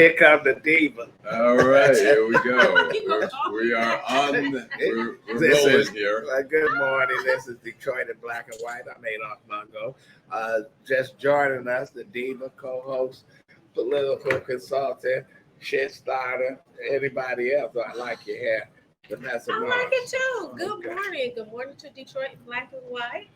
here comes the diva. All right, here we go. We are on. We're rolling here. Good morning. This is Detroit in Black and White. I'm Adolph Mongo. Just joining us, the diva, co-host, political consultant, shit starter, anybody else. I like your hair. Vanessa. I like it too. Good morning. Good morning to Detroit in Black and White.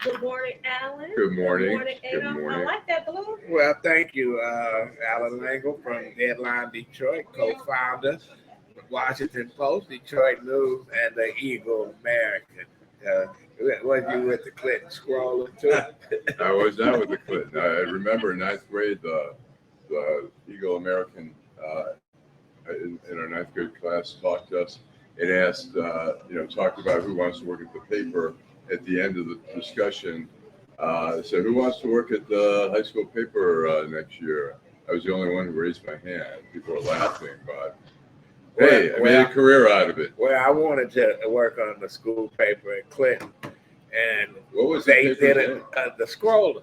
Good morning, Allan. Good morning. Good morning, Adolph. Good morning. I like that blue. Well, thank you, Allan Lengel from Deadline Detroit, co-founder, Washington Post, Detroit News, and the Eagle American. Was you with the Clinton scroller too? I was not with the Clinton. I remember in ninth grade, the Eagle American in our ninth grade class talked to us and asked, talked about who wants to work at the paper. At the end of the discussion, said, who wants to work at the high school paper next year? I was the only one who raised my hand. People were laughing, but hey, I made a career out of it. Well, I wanted to work on the school paper in Clinton, and what was they did it, the scroller.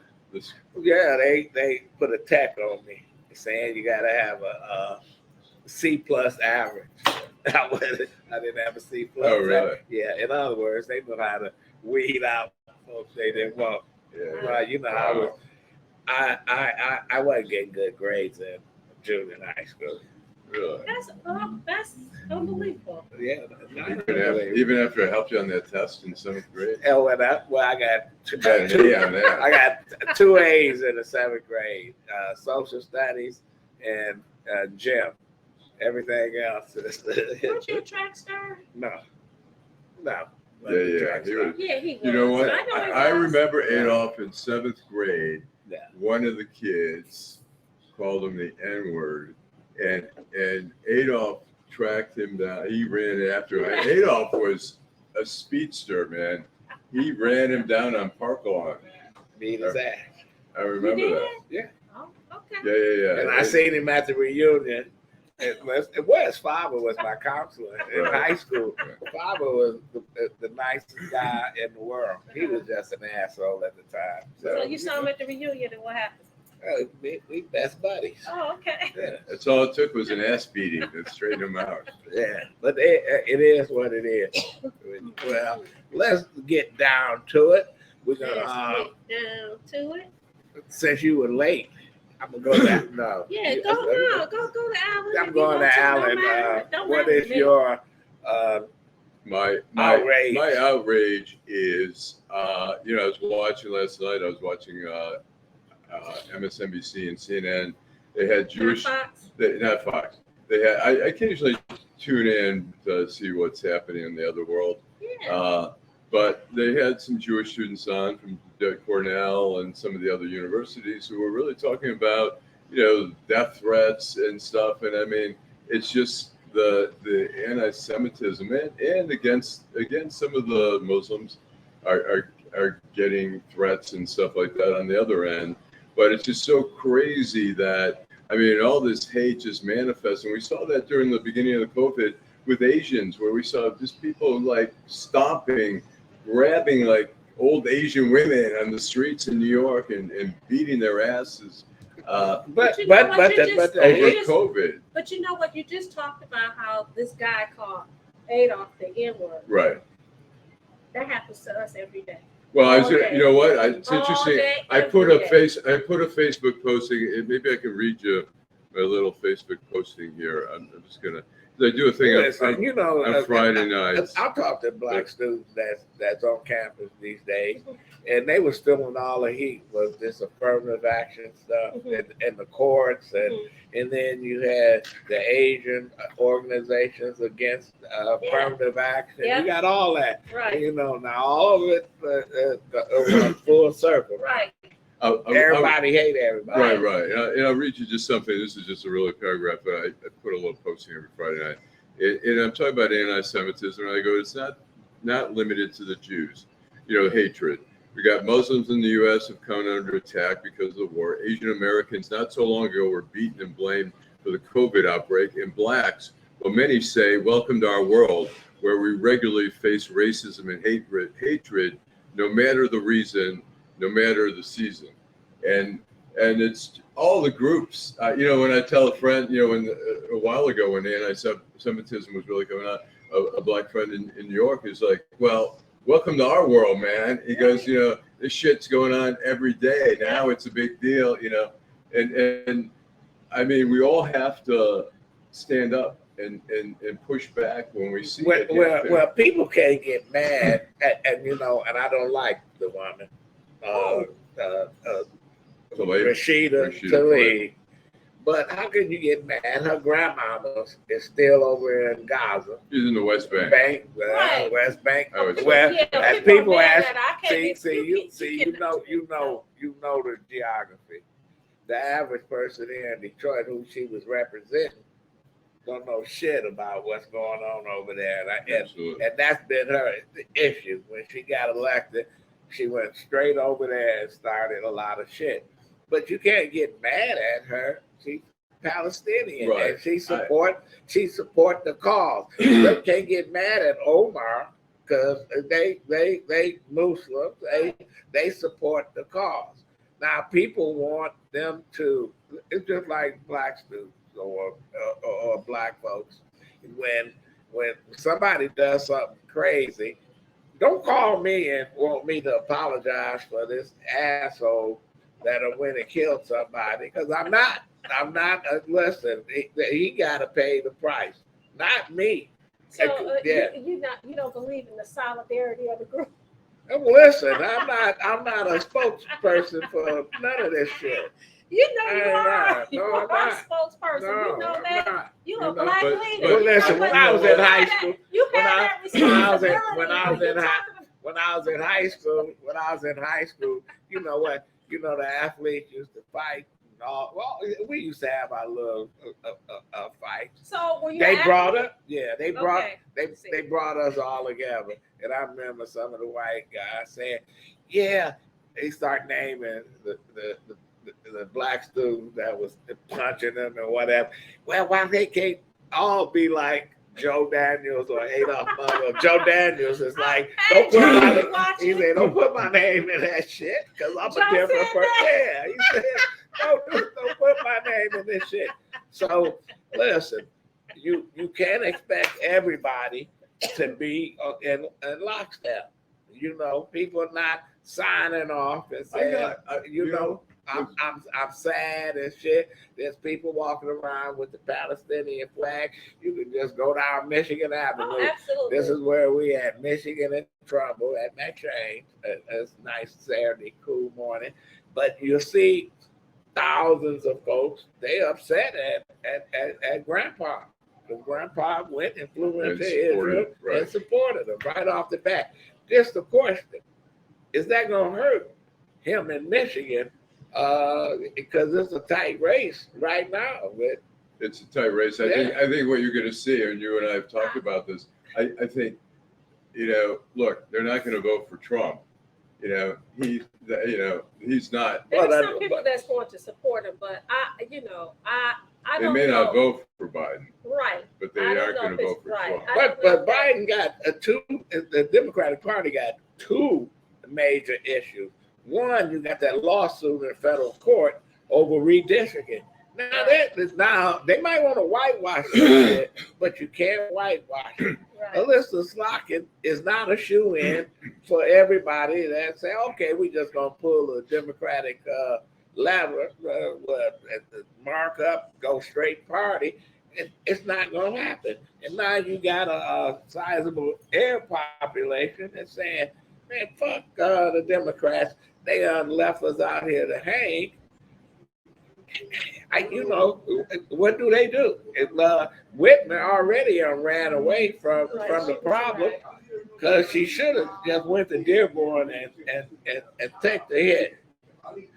Yeah, they put a tech on me saying you got to have a C+ average. I didn't have a C+. Oh, really? Yeah. In other words, they know how to weed out folks they didn't want. Yeah. Well, you know, I wasn't getting good grades in junior and high school. Really? That's unbelievable. Yeah. Even after I helped you on that test in 7th grade? I got 2 A's in the 7th grade, social studies and gym. Everything else. Weren't you a track star? No. Yeah, he was. Yeah, he was. You know what? I remember Yeah. Adolph in 7th grade. Yeah. One of the kids called him the N-word, and Adolph tracked him down. He ran after him. Adolph was a speedster, man. He ran him down on Park Lawn. Beat his ass. I remember that. Yeah. Oh, okay. Yeah. And I seen him at the reunion. Father was my counselor in high school. Father was the nicest guy in the world. He was just an asshole at the time. So you saw him at the reunion, and what happened? We best buddies. Oh, okay. Yeah. That's all it took was an ass beating to straighten him out. Yeah, but it is what it is. Well, let's get down to it. We're gonna Let's get down to it. since you were late, I'm gonna go back. No. Yeah, go to Allan. I'm going to Allan. What is your My outrage? My outrage is, I was watching last night. I was watching MSNBC and CNN. They had Jewish, not Fox. They had. I occasionally tune in to see what's happening in the other world. Yeah. But they had some Jewish students on from Cornell and some of the other universities who were really talking about, death threats and stuff. And I mean, it's just the anti-Semitism and against some of the Muslims are getting threats and stuff like that on the other end. But it's just so crazy that, all this hate just manifests. And we saw that during the beginning of the COVID with Asians, where we saw just people like stomping, grabbing like old Asian women on the streets in New York and beating their asses. Over COVID. But you know what? You just talked about how this guy called Adolph the N-word. Right. That happens to us every day. Well, I was gonna, you know what? It's interesting. I put a Facebook posting. Maybe I can read you my little Facebook posting here. I'm just gonna. I do a thing on Friday nights. I talk to black students that's on campus these days, and they were still in all the heat was this affirmative action stuff and the courts, and then you had the Asian organizations against affirmative action. Yeah. You got all that, Right. Now all of it full circle. Right. Everybody hate everybody. Right. And I'll read you just something. This is just a really paragraph, but I put a little posting every Friday night. And I'm talking about anti-Semitism, and I go, it's not limited to the Jews. Hatred. We got Muslims in the U.S. have come under attack because of the war. Asian Americans not so long ago were beaten and blamed for the COVID outbreak. And blacks, well, many say, welcome to our world, where we regularly face racism and hatred, no matter the reason, no matter the season. And and it's all the groups. When I tell a friend, when a while ago when the anti-Semitism was really coming out, a black friend in New York is like, well, welcome to our world, man. He goes, this shit's going on every day. Now it's a big deal, and I mean, we all have to stand up and push back when we see it. Well, people can't get mad, and I don't like the woman, Rashida Tlaib. But how can you get mad? Her grandmama is still over in Gaza. She's in the West Bank. Right. West Bank. Well, as people ask, you know the geography. The average person here in Detroit, who she was representing, don't know shit about what's going on over there, and that's been her issue. When she got elected, she went straight over there and started a lot of shit. But you can't get mad at her. She's Palestinian, right. And she support the cause. You can't get mad at Omar because they Muslims. They support the cause. Now people want them to. It's just like black students or black folks. When somebody does something crazy, don't call me and want me to apologize for this asshole that went and killed somebody, because I'm not. Listen, he got to pay the price, not me. So you don't believe in the solidarity of the group? Listen, I'm not a spokesperson for none of this shit. You are. You are a spokesperson. No, you know that. Not. You're a black leader. But listen, when I was in high school, when I was in high school, you know what? The athletes used to fight. Well, we used to have our little fights. So when they brought us all together, and I remember some of the white guys saying, "Yeah," they start naming the black students that was punching them and whatever. Well, why they can't all be like Joe Daniels or Adolph Mongo? Joe Daniels is like, don't put my name in that shit because I'm a different person. Yeah, he said, don't put my name in this shit. So listen, you can't expect everybody to be in lockstep. People are not signing off and saying, I'm sad and shit. There's people walking around with the Palestinian flag. You can just go down Michigan Avenue. Oh, absolutely. This is where we at, Michigan in trouble at McShane. It's a nice Saturday, cool morning. But you'll see thousands of folks, they upset at Grandpa. Because Grandpa went and flew into Israel and supported him right off the bat. Just a question, is that going to hurt him in Michigan? Because it's a tight race right now. It's a tight race. I think what you're going to see, and you and I have talked about this, I think, look, they're not going to vote for Trump. He's not. There's some people that's going to support him, but I they don't may know. not vote for Biden. Right. But they aren't going to vote for Trump. But Biden got the Democratic Party got two major issues. One, you got that lawsuit in federal court over redistricting. Now they might want to whitewash it, but you can't whitewash it. Right. Alyssa Slotkin is not a shoe-in for everybody that say, okay, we just gonna pull a Democratic lever, mark up, go straight party. It's not gonna happen. And now you got a sizable air population that's saying, man, fuck the Democrats. They left us out here to hang. What do they do? Whitmer already ran away from the problem because she should have just went to Dearborn and take the hit,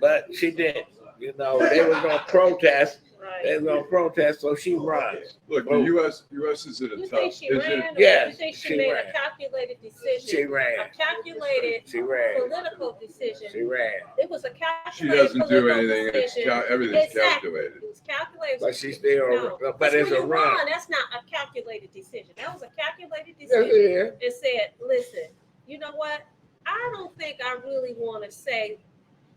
but she didn't. They were going to protest. Right. They were going to protest, so she runs. Look, the U.S. is in a tough. Think she ran? Yes, you think she she made ran. a calculated decision? She ran. A calculated She ran. political decision. She ran. It was a calculated. She doesn't do political anything. decision. Everything's Exactly. calculated. It was calculated. But she still. But it's a run. That's not a calculated decision. That was a calculated Yes, decision. it is. It said, listen, you know what? I don't think I really want to say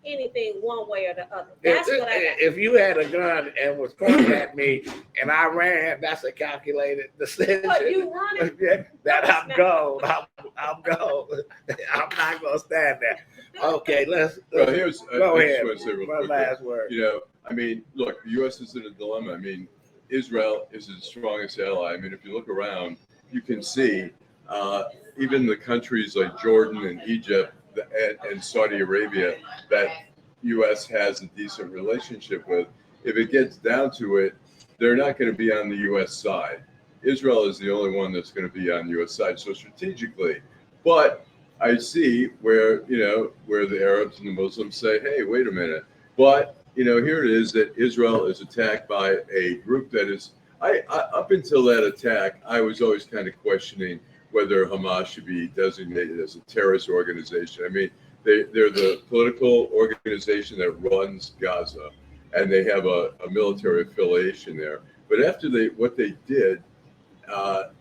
anything one way or the other. If, That's what I got. if you had a gun and was pointing at me and I ran, that's a calculated decision. But you running. That I'm gone. I'm gone. I'm not gonna stand there. Okay, let's Well, here's go I ahead. just want to say real My quick. last word. You know, I mean, look, the U.S. is in a dilemma. I mean, Israel is the strongest ally. I mean, if you look around, you can see even the countries like Jordan and Egypt and Saudi Arabia that U.S. has a decent relationship with. If it gets down to it, they're not going to be on the U.S. side. Israel is the only one that's going to be on the U.S. side. So strategically, but I see where the Arabs and the Muslims say, "Hey, wait a minute." But here it is that Israel is attacked by a group that is. I up until that attack, I was always kind of questioning whether Hamas should be designated as a terrorist organization. I mean, they're the political organization that runs Gaza, and they have a military affiliation there. But after what they did,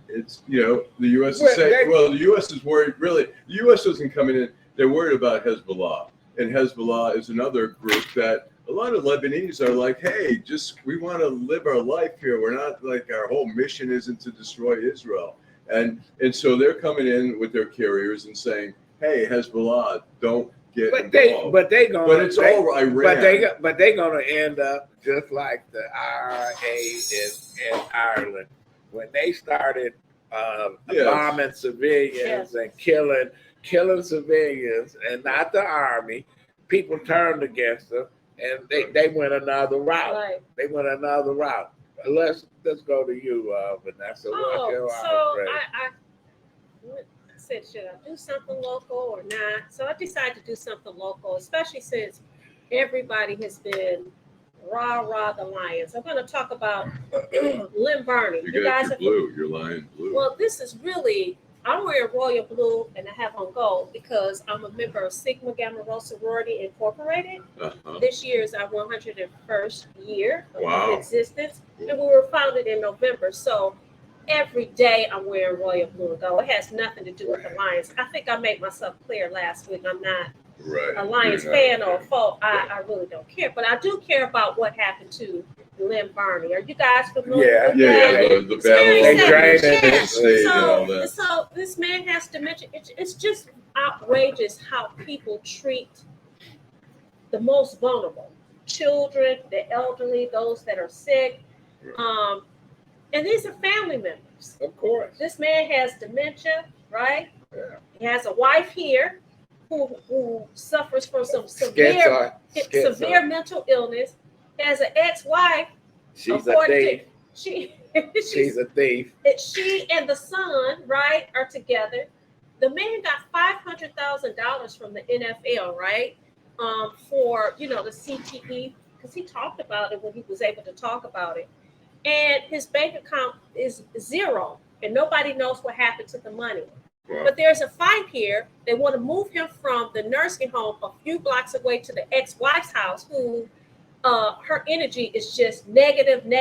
it's the U.S. is saying, well, the U.S. is worried. Really, the U.S. isn't coming in. They're worried about Hezbollah, and Hezbollah is another group that a lot of Lebanese are like, hey, we want to live our life here. We're not like our whole mission isn't to destroy Israel, and so they're coming in with their carriers and saying, hey, Hezbollah, don't get involved. But it's all Iran. But they're gonna end up just like the IRA in Ireland when they started bombing civilians and killing civilians and not the army. People turned against them and they went another route. Right. They went another route. Let's go to you, Vanessa. I said, should I do something local or not? So I decided to do something local, especially since everybody has been rah the Lions. I'm going to talk about Lem Barney. You guys are blue. You're Lion blue. Well, this is really, I'm wearing royal blue and I have on gold because I'm a member of Sigma Gamma Rho Sorority Incorporated. This year is our 101st year of existence, and we were founded in November. So every day I'm wearing royal blue and gold. It has nothing to do with the Lions. I think I made myself clear last week. I'm not a Lions fan or a foe. I really don't care, but I do care about what happened to Lem Barney. Are you guys familiar with that? The battle. So this man has dementia. It's just outrageous how people treat the most vulnerable, children, the elderly, those that are sick. And these are family members. Of course. This man has dementia, right? Yeah. He has a wife here who suffers from some severe mental illness. He has an ex-wife. She's a thief. She's a thief. She and the son, right, are together. The man got $500,000 from the NFL, right? For the CTE, because he talked about it when he was able to talk about it. And his bank account is zero, and nobody knows what happened to the money. Wow. But there's a fight here. They want to move him from the nursing home a few blocks away to the ex-wife's house, who her energy is just negative. And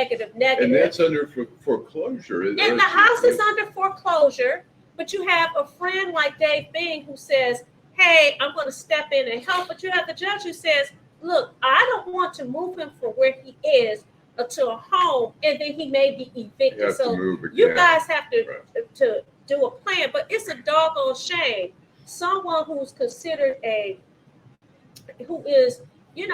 that's under foreclosure. And the house is under foreclosure, but you have a friend like Dave Bing who says, hey, I'm going to step in and help. But you have the judge who says, look, I don't want to move him from where he is to a home, and then he may be evicted. So you guys have to do a plan, but it's a doggone shame. Someone who's considered who is, an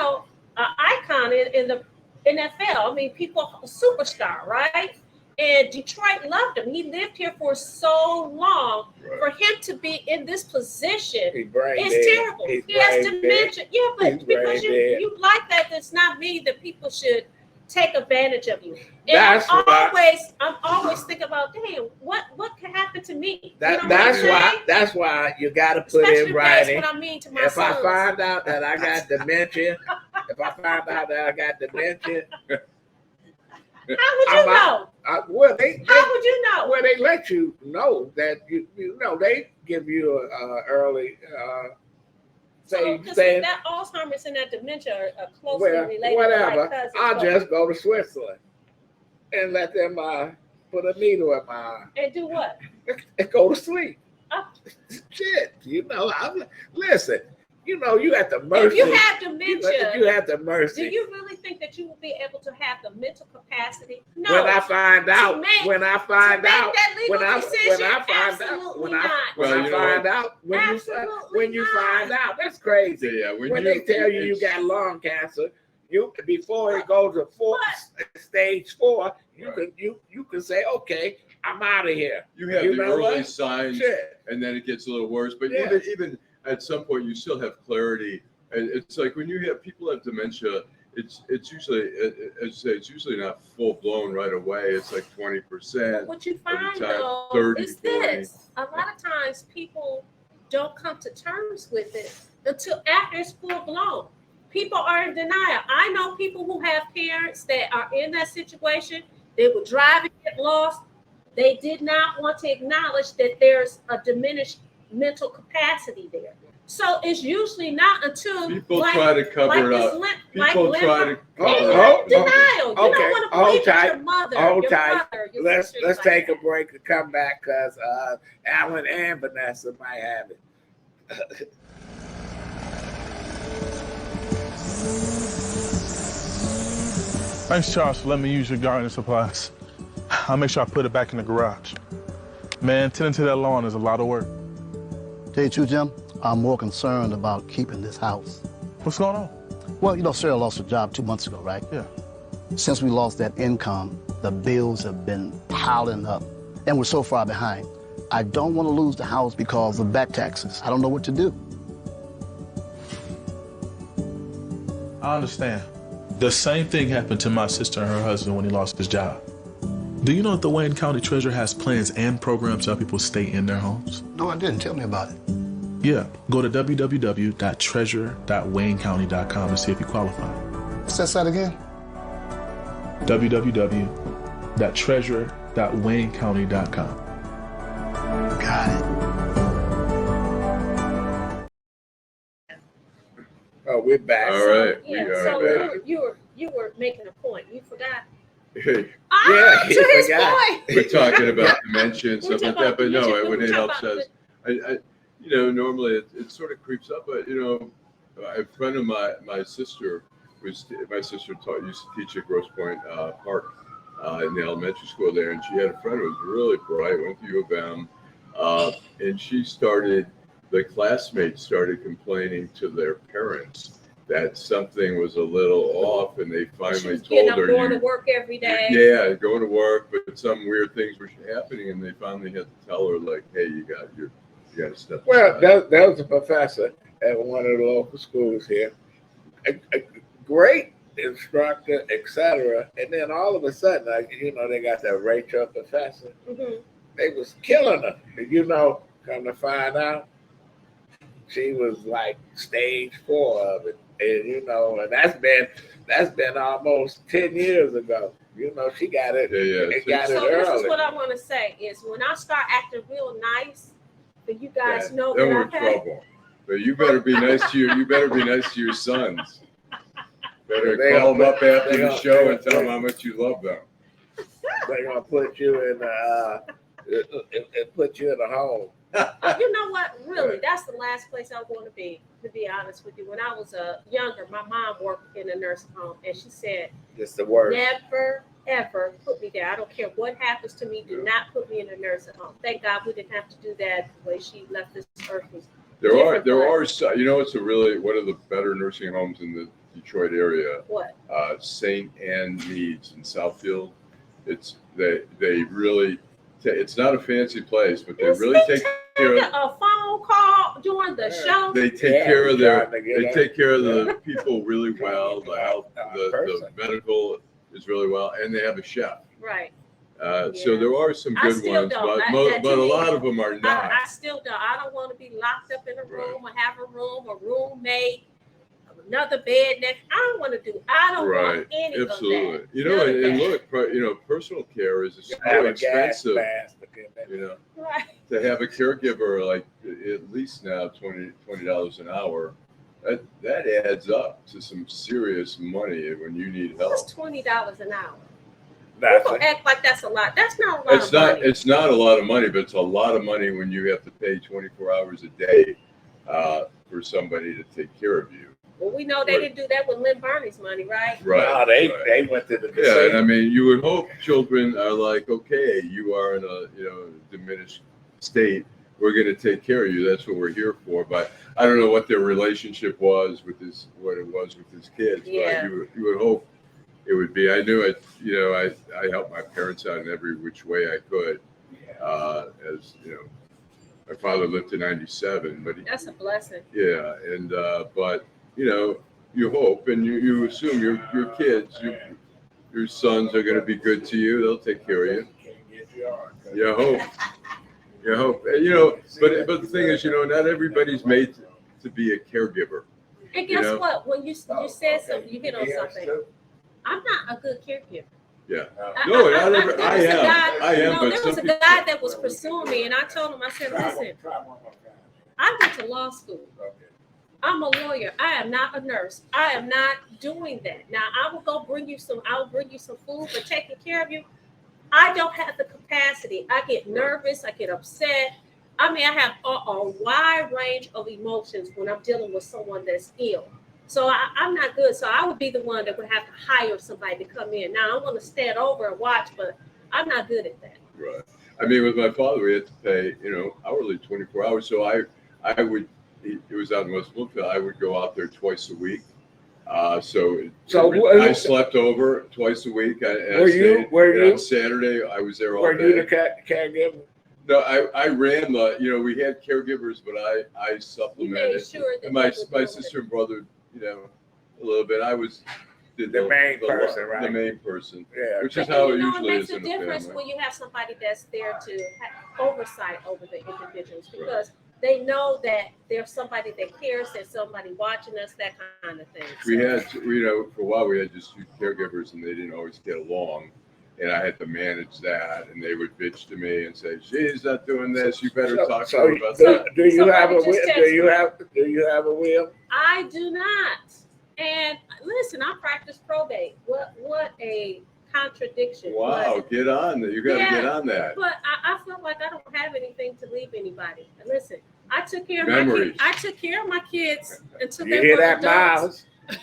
icon in the NFL. I mean, a superstar, right? And Detroit loved him. He lived here for so long. Right. For him to be in this position, it's terrible. He has dementia. Yeah, but because you like that, does not mean that people should take advantage of you. And I'm always thinking about, damn, what could happen to me? That's why you got to put in writing. What I mean to my if I find out that I got dementia, how would you know? How would you know? Well, they let you know that they give you early. That Alzheimer's and that dementia are closely related. Whatever. I'll just go to Switzerland and let them put a needle in my eye. And do what? And go to sleep. Oh. Shit, listen. you know, you at the mercy. If you have dementia, you have the mercy. do you really think that you will be able to have the mental capacity? No. When I find out, when I find out, when I find out, that's crazy. Yeah, when they tell you got lung cancer, you before it goes to stage 4, you can say, okay, I'm out of here. You have the early signs, Shit. and then it gets a little worse. But even at some point, you still have clarity. And it's like when you have people have dementia, it's usually, as you say, it's usually not full blown right away. It's like 20%. What you find though 30, is this: a lot of times people don't come to terms with it until after it's full blown. People are in denial. I know people who have parents that are in that situation. They would drive and get lost. They did not want to acknowledge that there's a diminished mental capacity there. So it's usually not until people try to cover it up. People try to denial. You don't want to believe that your mother, your brother, your Let's like take that. a break and come back because Allan and Vanessa might have it. Thanks, Charles, for letting me use your gardening supplies. I'll make sure I put it back in the garage. Man, tending to that lawn is a lot of work. Tell you the truth, Jim, I'm more concerned about keeping this house. What's going on? Well, you know, Sarah lost her job 2 months ago, right? Yeah. Since we lost that income, the bills have been piling up, and we're so far behind. I don't want to lose the house because of back taxes. I don't know what to do. I understand. The same thing happened to my sister and her husband when he lost his job. Do you know that the Wayne County Treasurer has plans and programs to help people stay in their homes? No, I didn't. Tell me about it. Yeah, go to www.treasurer.waynecounty.com and see if you qualify. What's that site again? www.treasurer.waynecounty.com. Got it. Oh, we're back. All right. Yeah, We are so back. you were making a point. You forgot. Hey, Yeah, To his forgot. point. we're talking about dementia and stuff like that, but no, We're when it talking helps about us, I normally it sort of creeps up, but a friend of my sister used to teach at Grosse Pointe Park in the elementary school there, and she had a friend who was really bright, went to U of M, and the classmates started complaining to their parents that something was a little off, and they finally told her, going to work every day. Yeah, going to work, but some weird things were happening, and they finally had to tell her, like, hey, you got to step Well, aside. that was a professor at one of the local schools here. A great instructor, etc. And then all of a sudden, they got that Rachel professor. Mm-hmm. They was killing her. And come to find out, she was like stage 4 of it. And and that's been almost 10 years ago. She got it. Yeah. Got it So early. this is what I want to say is when I start acting real nice, but you guys know then that we're in trouble. But you better be nice to your sons. Better call them up after the show and tell them how much you love them. They're gonna put you in a home. You know what? Really, that's the last place I want to be honest with you. When I was younger, my mom worked in a nursing home, and she said, It's the worst. never, ever put me there. I don't care what happens to me. Do not put me in a nursing home. Thank God we didn't have to do that the way she left this earth. There are it's one of the better nursing homes in the Detroit area. What? St. Anne Meads in Southfield. They really. It's not a fancy place, but they really take care of a phone call during the show. They take care of the people really well. The health, the medical is really well, and they have a chef. Right. So there are some good ones, but a lot of them are not. I still don't. I don't want to be locked up in a room or have a roommate, another bed next. I don't want to do. I don't want any of that. Absolutely. And look, personal care is so expensive. Right. To have a caregiver like at least now $20 an hour, that adds up to some serious money when you need help. What's $20 an hour? Nothing. People act like that's a lot. That's not a lot of money. It's not a lot of money, but it's a lot of money when you have to pay 24 hours a day for somebody to take care of you. Well, we know they didn't do that with Lem Barney's money, right? Right. No, they went to the Yeah, and I casino. mean, you would hope children are like, okay, you are in a diminished state. We're going to take care of you. That's what we're here for. But I don't know what their relationship was with what it was with his kids. Yeah. But you would hope it would be. I knew it. I helped my parents out in every which way I could. As you know, my father lived to 97, but That's a blessing. yeah, and but you hope and you assume your kids, your sons are going to be good to you. They'll take care of you. You hope. You hope. And, but the thing is, not everybody's made to be a caregiver. And guess what? When you said something, you hit on something. I'm not a good caregiver. Yeah. I am. But there was a guy that was pursuing me, and I told him, I said, listen, I went to law school. I'm a lawyer. I am not a nurse. I am not doing that. Now I will bring you some food for taking care of you. I don't have the capacity. I get nervous. I get upset. I mean, I have a wide range of emotions when I'm dealing with someone that's ill. So I'm not good. So I would be the one that would have to hire somebody to come in. Now I'm going to stand over and watch, but I'm not good at that. Right. I mean, with my father, we had to pay, hourly 24 hours. So I would. It was out in West Bloomfield. I would go out there twice a week. I slept over twice a week. On Saturday, I was there all day. Were you the caregiver? No, I ran we had caregivers, but I supplemented. You made sure that my sister and brother, a little bit. I did the main person, right? The main person. Yeah. Which is how it usually is in a difference family. when you have somebody that's there to have oversight over the individuals, because they know that there's somebody that cares, there's somebody watching us, that kind of thing. We had, for a while we had just two caregivers and they didn't always get along. And I had to manage that, and they would bitch to me and say, "She's not doing this. You better talk to her about that." Do you have a will? Do you have a will? I do not. And listen, I practice probate. What a contradiction! Wow, but, get on that. You got to get on that. But I feel like I don't have anything to leave anody. And listen, I took care of Memories. my kids. I took care of my kids until You they hear were that, adults. Miles?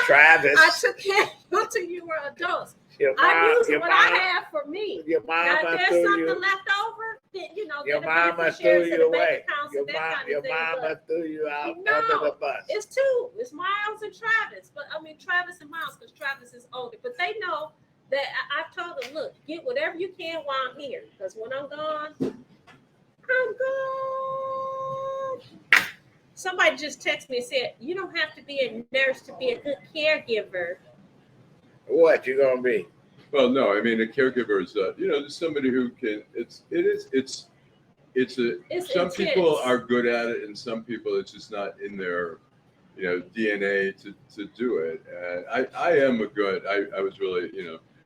Travis. I took care until you were adults. I use what I have for me. Your Now, mama if there's threw something you. left over, then Your the mama threw beneficiaries of you the bank away. accounts Your and that kind of thing, mama but threw you out No. under the bus. it's two. It's Miles and Travis. But I mean Travis and Miles, because Travis is older. But they know that I've told them, look, get whatever you can while I'm here. Because when I'm gone, I'm gone. Somebody just texted me and said, you don't have to be a nurse to be a good caregiver. What you gonna be? Well, no, I mean a caregiver is there's somebody who can. Some intense. people are good at it, and some people it's just not in their DNA to do it. And I am a good. I was really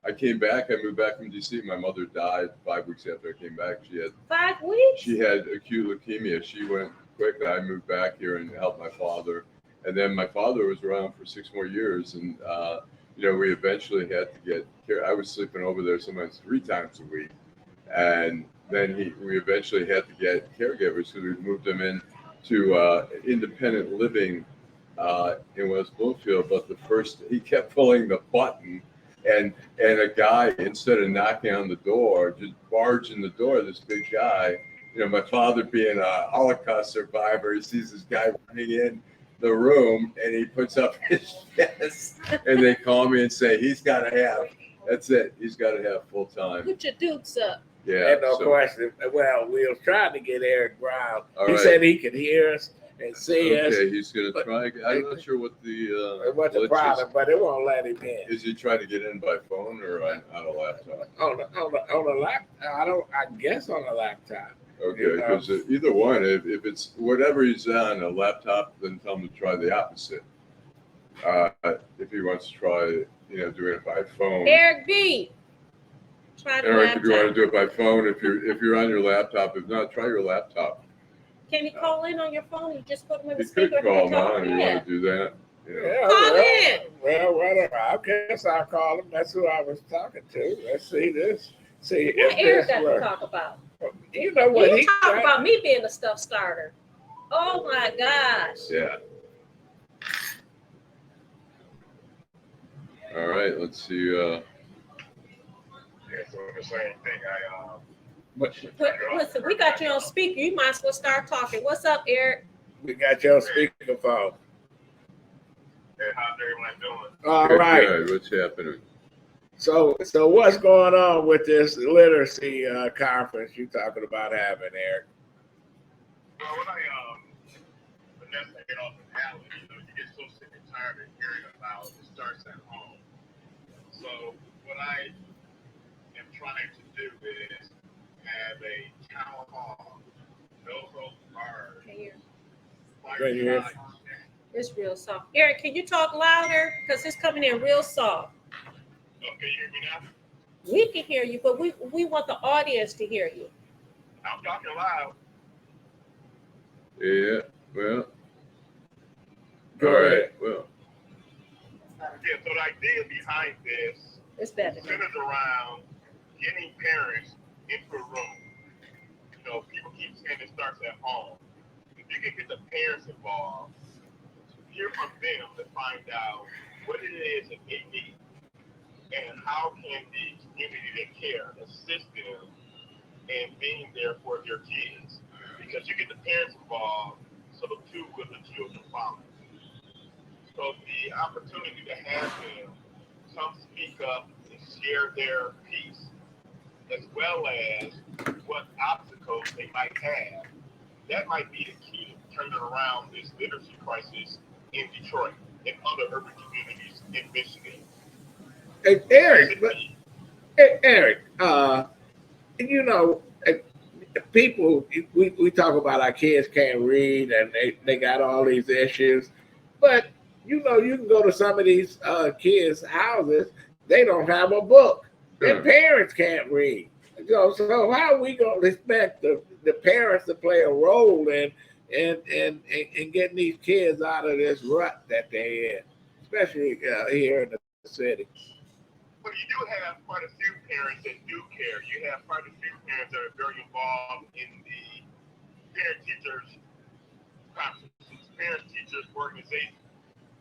I came back. I moved back from DC. My mother died 5 weeks after I came back. She had 5 weeks? She had acute leukemia. She went quick. I moved back here and helped my father. And then my father was around for 6 more years. And, we eventually had to get care. I was sleeping over there sometimes 3 times a week. And then we eventually had to get caregivers. So we moved him in to independent living in West Bloomfield. But he kept pulling the button. And a guy, instead of knocking on the door, just barged in the door, this big guy, my father being a Holocaust survivor, he sees this guy running in the room and he puts up his chest and they call me and say, he's got to have, that's it. He's got to have full time. Put your dukes up. Yeah. And no question. Well, we was trying to get Eric Brown. He right. said he could hear us and see us. Okay, he's going to try. I'm not sure what the What's the problem? But it won't let him in. Is he trying to get in by phone or on a laptop? On a laptop. I guess on a laptop. Okay, because either one, if it's whatever he's on a laptop, then tell him to try the opposite. If he wants to try, doing it by phone. Eric B. Try the Eric, laptop. if you want to do it by phone, if you're on your laptop, if not, try your laptop. Can you call in on your phone? You just put them in the You could speaker. call him on if you want to do that. Yeah, Call in. Well, whatever. I guess I'll call him. That's who I was talking to. Let's see this. See What if Eric this got to works. talk about? You know what You talk about me being a stuff starter. Oh my gosh. Yeah. All right, let's see. Yeah, so the same thing. Listen, we got you on speaker. You might as well start talking. What's up, Eric? We got your speakerphone. Hey, how's everyone doing? All Good, right. good. What's happening? So what's going on with this literacy conference you talking about having, Eric? Well, when Vanessa and Allan, you get so sick and tired of hearing about it starts at home. So what I am trying to do is have a town hall, no holds barred. Can you hear? It's real soft. Eric, can you talk louder? Because it's coming in real soft. Okay, you hear me now? We can hear you, but we want the audience to hear you. I'm talking loud. Yeah, well. Go All right, ahead. well. Yeah, so the idea behind this It's better. centered around getting parents into a room. People keep saying it starts at home. If you can get the parents involved, hear from them to find out what it is that they need and how can the community that care assist them in being there for their kids. Because you get the parents involved, so the two with the children follow. So the opportunity to have them come speak up and share their piece, as well as what obstacles they might have, that might be the key to turning around this literacy crisis in Detroit and other urban communities in Michigan. Hey, Eric, people, we talk about our kids can't read and they got all these issues, but you can go to some of these kids' houses, they don't have a book. Their parents can't read. So how are we gonna expect the parents to play a role in getting these kids out of this rut that they're in, especially here in the city? But you do have quite a few parents that do care. You have quite a few parents that are very involved in the parent-teachers conferences, parent-teachers organizations,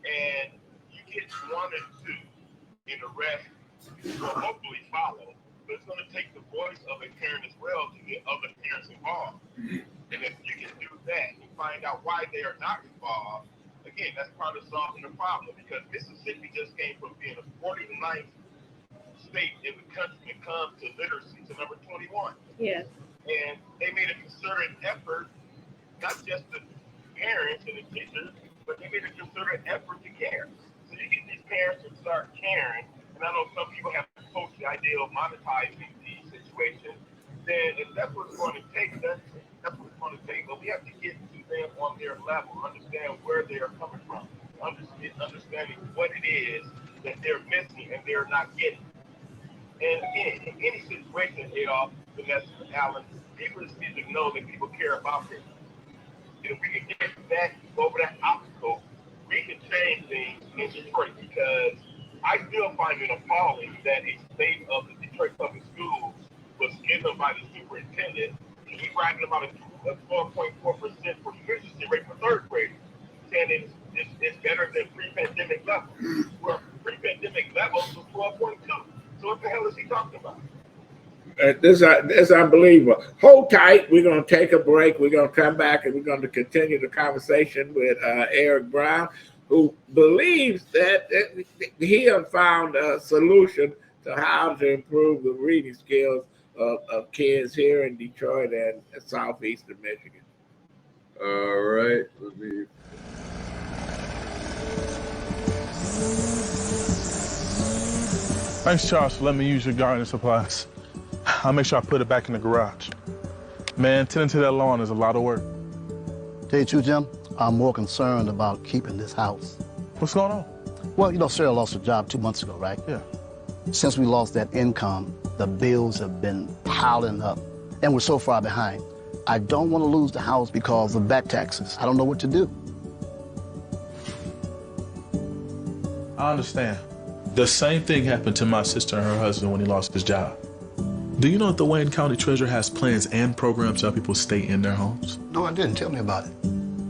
and you get one or two, and the rest will hopefully follow. But it's going to take the voice of a parent as well to get other parents involved. And if you can do that and find out why they are not involved, again, that's part of solving the problem. Because Mississippi just came from being a 49th state in the country when it comes to literacy to number 21. Yeah. And they made a concerted effort, not just the parents and the teachers, but they made a concerted effort to care. So you get these parents to start caring, and I know some people have approached the idea of monetizing the situation, then if that's what it's going to take, that's what it's going to take. But we have to get to them on their level, understand where they are coming from, understanding what it is that they're missing and they're not getting. And again, in any situation, Adolph, Vanessa, Allan, people just need to know that people care about them. And if we can get that over that obstacle, we can change things in Detroit, because I still find it appalling that a state of the Detroit Public Schools was given by the superintendent. He's bragging about a 12.4% proficiency rate for third graders, saying it's better than pre-pandemic levels. Where pre-pandemic levels was 12.2. So what the hell is he talking about? This is unbelievable. Hold tight. We're going to take a break. We're going to come back and we're going to continue the conversation with Eric Brown, who believes that he has found a solution to how to improve the reading skills of kids here in Detroit and southeastern Michigan. All right, let me. Thanks, Charles, for letting me use your garden supplies. I'll make sure I put it back in the garage. Man, tending to that lawn is a lot of work. Tell you the truth, Jim, I'm more concerned about keeping this house. What's going on? Well, Sarah lost her job 2 months ago, right? Yeah. Since we lost that income, the bills have been piling up, and we're so far behind. I don't want to lose the house because of back taxes. I don't know what to do. I understand. The same thing happened to my sister and her husband when he lost his job. Do you know that the Wayne County Treasurer has plans and programs to help people stay in their homes? No, I didn't. Tell me about it.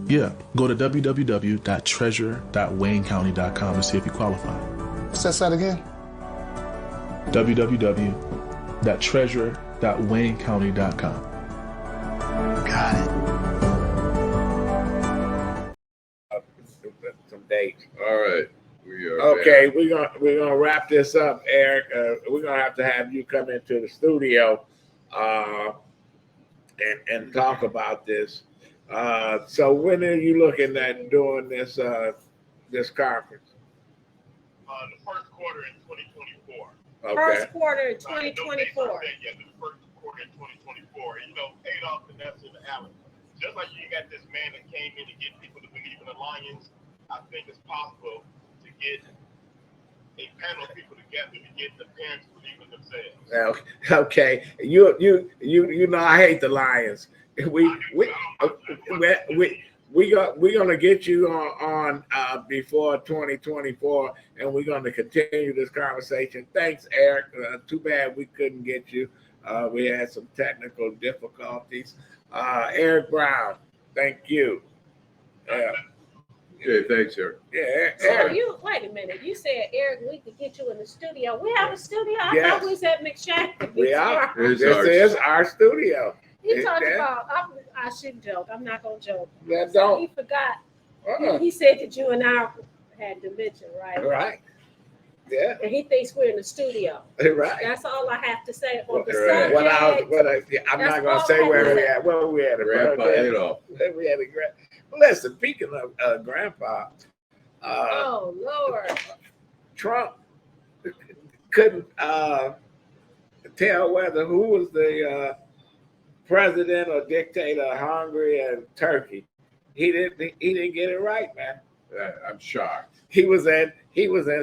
Yeah, go to www.treasure.waynecounty.com to see if you qualify. Say that again. www.treasure.waynecounty.com. Got it. Some dates. All right. We are Okay, we're gonna wrap this up, Eric. We're gonna have to have you come into the studio and talk about this. So when are you looking at doing this this conference? The first quarter in 2024. Okay. First quarter No date 2024. yet, the first quarter in 2024. And, Adolph, Vanessa, and Allan, just like you got this man that came in to get people to believe in the Lions, I think it's possible to get a panel of people together to get the parents to believe in themselves. Okay. You know I hate the Lions. We're gonna get you on before 2024, and we're gonna continue this conversation. Thanks, Eric. Too bad we couldn't get you. We had some technical difficulties. Eric Brown, thank you. Okay, thanks, Eric. Yeah, So Eric. you wait a minute. You said, Eric, we could get you in the studio. We have a studio. I Yes. thought we was at McShack. We are. It's This ours. is our studio. He talked Yeah. about. I shouldn't joke. I'm not gonna joke. Yeah, So don't. he forgot. Uh-uh. He said that you and I had dementia, right? Right. Yeah. And he thinks we're in the studio. Right. That's all I have to say on the Right. subject. I'm That's not gonna all say I had where to we say. at. Where we at? Grandpa Adolph. We had a grand. Listen, speaking of Grandpa, Oh Lord. Trump couldn't tell whether who was the president or dictator of Hungary and Turkey. He didn't get it right, man. I'm shocked. He was in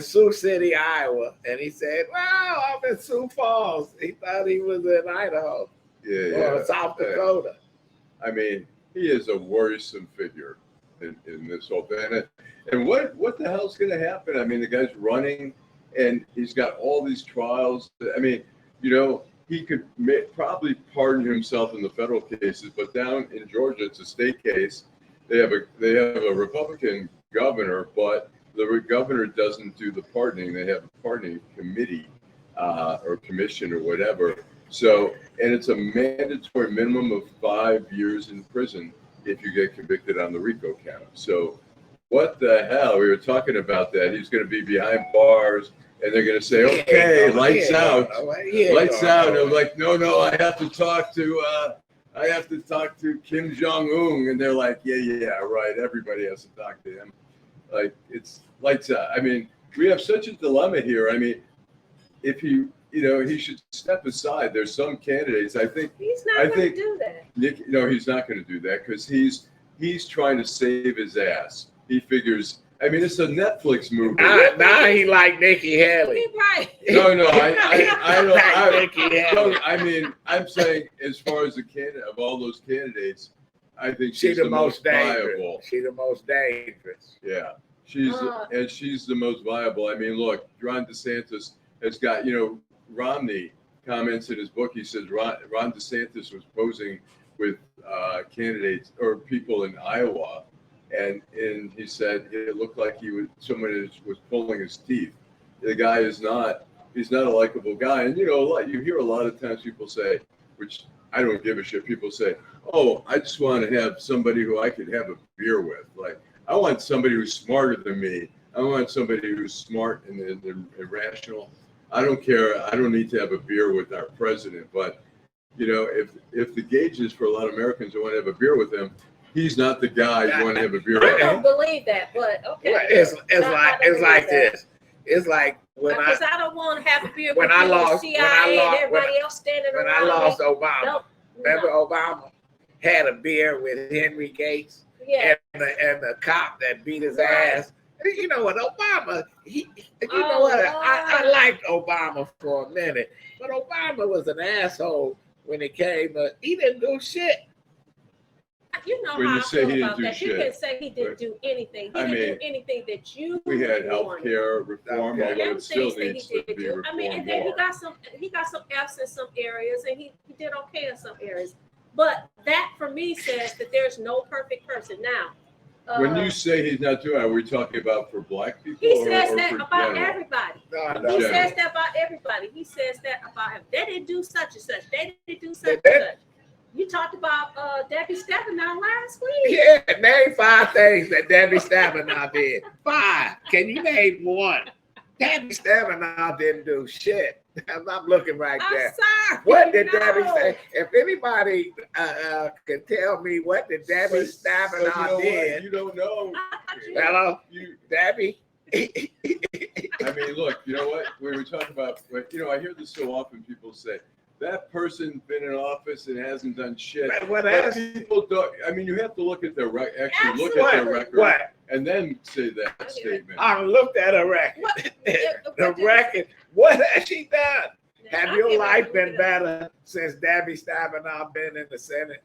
Sioux City, Iowa, and he said, "Wow, I'm in Sioux Falls." He thought he was in Idaho or South Dakota. I mean, he is a worrisome figure in this whole thing. And what the hell's going to happen? I mean, the guy's running, and he's got all these trials. I mean, he could probably pardon himself in the federal cases, but down in Georgia, it's a state case. They have a Republican governor, but the governor doesn't do the pardoning. They have a pardoning committee or commission or whatever. So, and it's a mandatory minimum of 5 years in prison if you get convicted on the RICO count. So, what the hell? We were talking about that. He's going to be behind bars, and they're going to say, "Okay, lights out, lights out." And I'm like, "No, I have to talk to Kim Jong Un," and they're like, "Yeah, right. Everybody has to talk to him." Like, it's lights out. I mean, we have such a dilemma here. I mean, if he should step aside. There's some candidates. I think He's not going to do that. Nick, no, he's not going to do that because he's trying to save his ass. He figures. I mean, it's a Netflix movie. Now he like Nikki Haley. He right. No, I Haley. I mean, I'm saying as far as the candidate of all those candidates, I think She's the most viable. dangerous. She's the most dangerous. Yeah, she's the most viable. I mean, look, Ron DeSantis has got, Romney comments in his book. He says Ron DeSantis was posing with candidates or people in Iowa, and he said it looked like someone was pulling his teeth. The guy he's not a likable guy. And you hear a lot of times people say, which I don't give a shit. People say, "Oh, I just want to have somebody who I could have a beer with. Like, I want somebody who's smarter than me. I want somebody who's smart and rational. I don't care. I don't need to have a beer with our president." But if the gauge is for a lot of Americans who want to have a beer with him, he's not the guy you want to have a beer I with. don't believe that, but okay. It's like this. It's like because I don't want to have a beer when with I you, lost- the CIA and everybody else standing when around. I lost me. Obama. No. Remember Obama had a beer with Henry Gates Yeah. and the cop that beat his ass. You know what, Obama, I liked Obama for a minute, but Obama was an asshole when it came to, he didn't do shit. You know When how you I say feel he didn't about do that. You shit. can say he didn't do anything. He I didn't mean, do anything that you We had health wanted. care reform, Okay. although Them it still things that needs he to did be do. reformed I mean, and then more. he got some F's in some areas, and he did okay in some areas. But that for me says that there's no perfect person. Now, When you say he's not doing it, are we talking about for black people? he says or that for about general? everybody. No, He general. says that about everybody. He says that about him. They didn't do such and such. They didn't do such and such. You talked about Debbie Stabenow last week. Yeah, name 5 things that Debbie Stabenow did. 5. Can you name one? Debbie Stabenow didn't do shit. I'm looking right there. Sorry. What did No. Debbie say? If anybody can tell me what did Debbie Stabenow did. You don't know. Hello, Debbie. I mean, look, you know what? We were talking about, I hear this so often. People say, that person's been in office and hasn't done shit. What But else? people don't. I mean, you have to look at their look at Absolutely. their record, What? and then say that statement. I looked at her record. The record. What has she done? Have your life been better since Debbie Stabenow been in the Senate?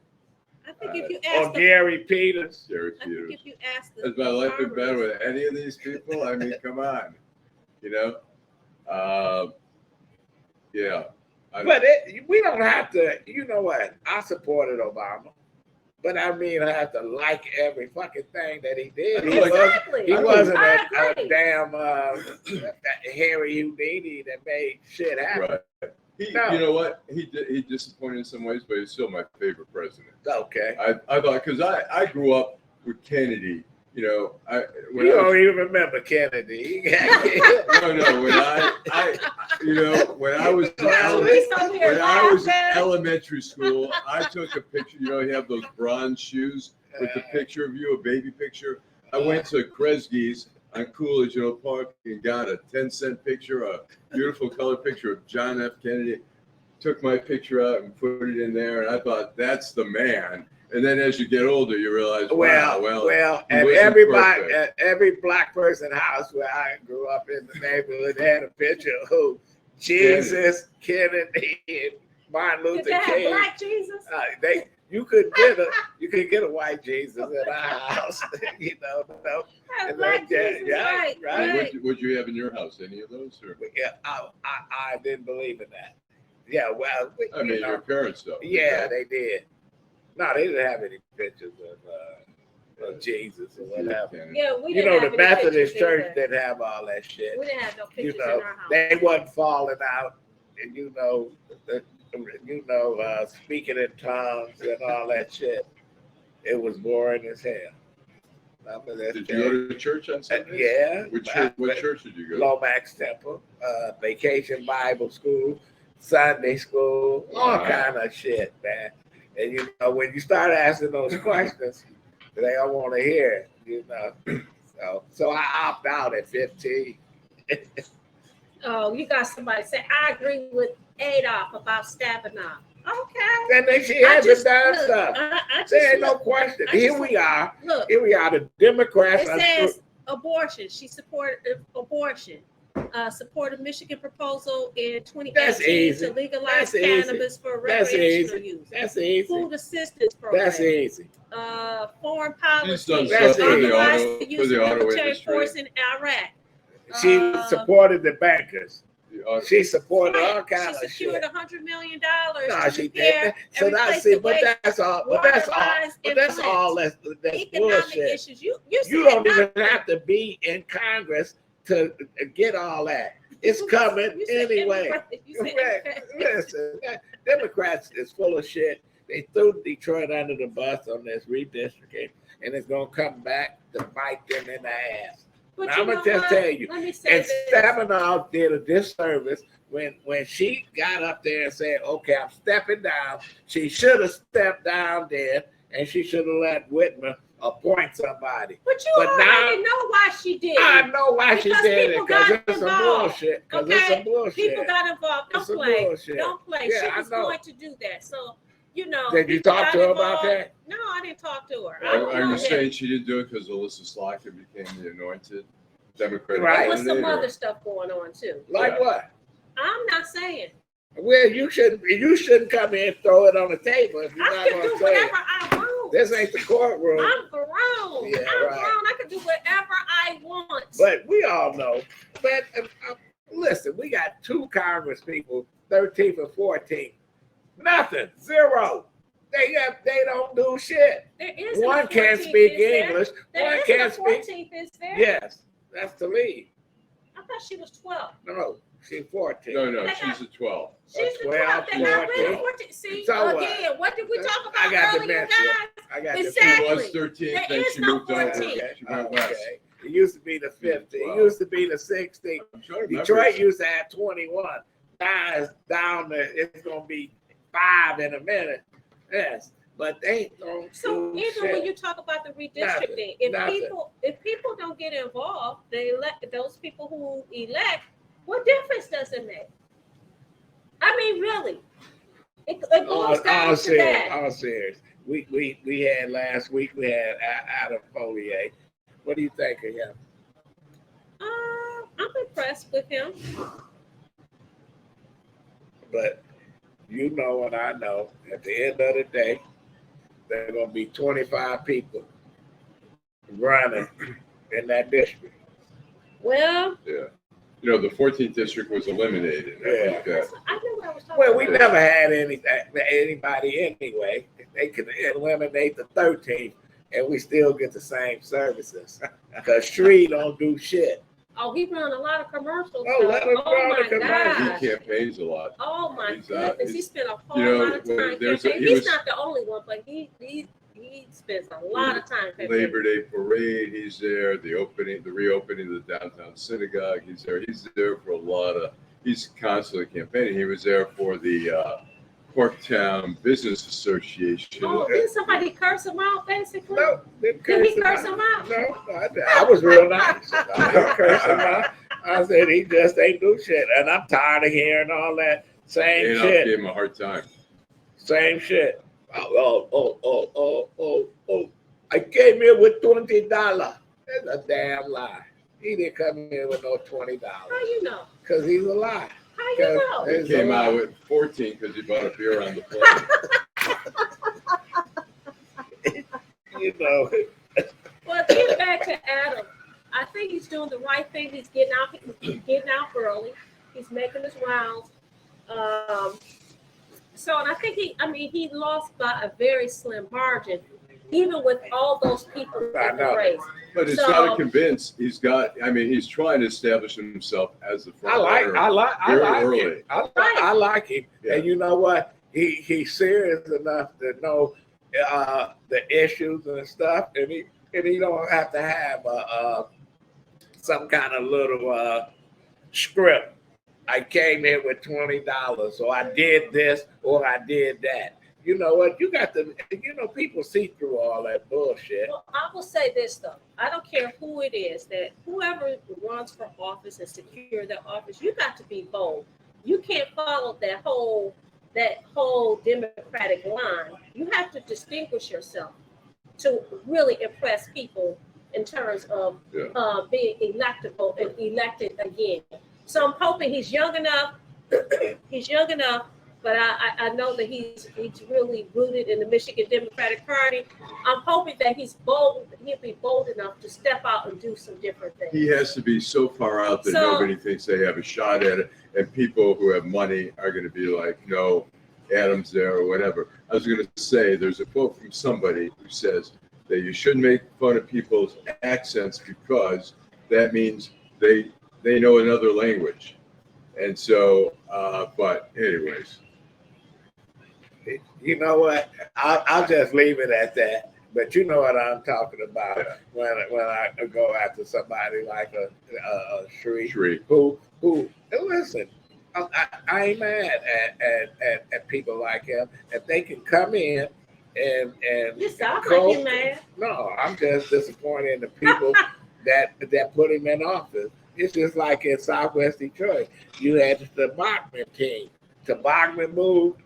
I think if you Or ask Gary Peters? Gary I think Peters. if you ask the Has my life been better farmers- with any of these people? I mean, come on, yeah. But we don't have to, you know what? I supported Obama. But I mean, I have to like every fucking thing that he did. Exactly. He wasn't I a agree. damn Harry Houdini that made shit happen. Right. No. You know what? He disappointed in some ways, but he's still my favorite president. Okay. I thought, because I grew up with Kennedy. When You I don't was, even remember Kennedy. no, when I was in elementary school, I took a picture. You have those bronze shoes with the picture of you, a baby picture. I went to Kresge's on Coolidge Park and got a 10-cent picture, a beautiful color picture of John F. Kennedy. Took my picture out and put it in there, and I thought, that's the man. And then as you get older, you realize, well, he and wasn't everybody, perfect. at every black person house where I grew up in the neighborhood had a picture of who? Jesus, Kennedy, and Martin Did Luther they have King. black Jesus? You could get a white Jesus in our house, No. Have black Jesus, right. right. What'd you have in your house? Any of those? Or? Yeah, I didn't believe in that. Yeah, well, I mean, your parents, though. yeah, they did. No, they didn't have any pictures of Jesus or whatever. Yeah, we You didn't know, have the any Methodist pictures Church either. didn't have all that shit. We didn't have no pictures in our house. They wasn't falling out, and speaking in tongues and all that shit. It was boring as hell. Did you go to church on Sunday? Yeah. What church did you go to? Lomax Temple, Vacation Bible School, Sunday School, all kind of shit, man. And when you start asking those questions, they don't want to hear it, So I opt out at 15. Oh, you got somebody say, I agree with Adolph about Stabenow. Okay. And then she hasn't done stuff. There ain't no look, question. I Here just- we are. Look, Here we are. The Democrats it are says abortion. She supported abortion. Supported Michigan proposal in 2018 That's easy. to legalize That's easy. cannabis for That's recreational easy. use. That's easy. Food assistance program. That's easy. Foreign She's policy. done That's stuff for the Authorized auto, the for use the of auto military industry. force in Iraq. She supported the bankers. The auto- She supported all Right. kinds She of secured shit. $100 million. No, to she repair didn't. So and that's replace it. the But waste that's all. But water that's all. lines But and that's all. plants. That's Economic bullshit. issues. You You don't even have to be in Congress to get all that. It's coming anyway. Correct. Listen, Democrats is full of shit. They threw Detroit under the bus on this redistricting, and it's gonna come back to bite them in the ass. But Now, you I'm gonna know just what? tell you, Let me say and this. Stabenow did a disservice when she got up there and said, "Okay, I'm stepping down." She should have stepped down there, and she should have let Whitmer appoint somebody. But you But already now- know why she did I it. know why she Because did it, people because got it's some involved, bullshit. Because it's okay? some bullshit. People got involved. Don't It's some play. bullshit. Don't play. Yeah, She I was know. going to do that. So, Did you people talk got to her about involved. that? No, I didn't talk to her. I Are, don't are know you that. saying she didn't do it because Alyssa Slocum became the anointed Democratic Right. There was some candidate, or- other stuff going on too. Like Yeah. what? I'm not saying. Well, you shouldn't come in and throw it on the table if you're I not can going do to say whatever it. I want. This ain't the courtroom. I'm grown. Yeah, I'm right. grown. I can do whatever I want. But we all know. But listen, we got 2 Congress people, 13th and 14th. Nothing. 0. They don't do shit. There isn't One a can't 14th, speak is there? English. There One isn't can't a speak. 14th, is there? Yes, that's the lead. I thought she was 12. No, she's 14. No, she's a 12. She's the 12, 12. They got rid of 14. 14. See, So what? again, what did we talk about I got earlier, dementia. guys? I got Exactly. She was 13, There then is she no moved over. 14. She went west. Okay. It used to be the 50. It used to be the 60. I'm trying to remember. Detroit used to have 21. Now it's down to, it's going to be 5 in a minute. Yes. But they don't So do even shit. when you talk about the redistricting, Nothing. if people don't get involved, they elect those people who elect. What difference does it make? I mean, really, it boils down to that. All serious. We had last week. We had Adolph Mongo. What do you think of him? I'm impressed with him. But you know and I know, at the end of the day, there are going to be 25 people running in that district. Well, Yeah. You know, the 14th district was eliminated. Yeah. I think I knew what I was talking Well, we about. never had anybody anyway. They could eliminate the 13th, and we still get the same services. Because Shree don't do shit. Oh, he run a lot of commercials. Oh, let him oh run my the commercials. God. he campaigns a lot. Oh my He's, goodness, he spent a whole you know, lot of time there's campaigning. he He's was- not the only one, but he spends a lot of time campaigning. Labor Day parade, he's there. The reopening of the downtown synagogue, he's there. He's there for a lot of. He's constantly campaigning. He was there for the Corktown Business Association. Oh, did somebody curse him out, basically? No, didn't Did he curse curse him out? No, I was real nice. I didn't curse him out. I said he just ain't do shit. And I'm tired of hearing all that same Adolph shit. gave him a hard time. Same shit. I came here with $20. That's a damn lie. He didn't come here with no $20. How you know? Because he's a lie. How you know? It's He came a lie. out with 14 because he bought a beer on the plane. You know. Well, get back to Adam. I think he's doing the right thing. He's getting out. He's getting out early. He's making his rounds. So, and I think he lost by a very slim margin, even with all those people in the race. But it's So- not a convince. He's trying to establish himself as the front runner. I like very him. early. I like him. Yeah. And you know what? He's serious enough to know the issues and stuff, and he don't have to have some kind of little script. I came here with $20, so I did this or I did that. You know what? You got to, people see through all that bullshit. Well, I will say this though. I don't care who it is, that whoever runs for office and secure their office, you got to be bold. You can't follow that whole Democratic line. You have to distinguish yourself to really impress people in terms of being electable and elected again. So I'm hoping he's young enough. He's young enough, but I know that he's really rooted in the Michigan Democratic Party. I'm hoping that he'll be bold enough to step out and do some different things. He has to be so far out that nobody thinks they have a shot at it, and people who have money are going to be like, no, Adam's there or whatever. I was going to say, there's a quote from somebody who says that you shouldn't make fun of people's accents because that means they know another language. And so, but anyways. You know what? I'll just leave it at that. But you know what I'm talking about when I go after somebody like a Shree who and listen, I ain't mad at people like him. If they can come in and You sound like you mad. No, I'm just disappointed in the people that put him in office. It's just like in Southwest Detroit. You had the Bachman team. The Bachman moved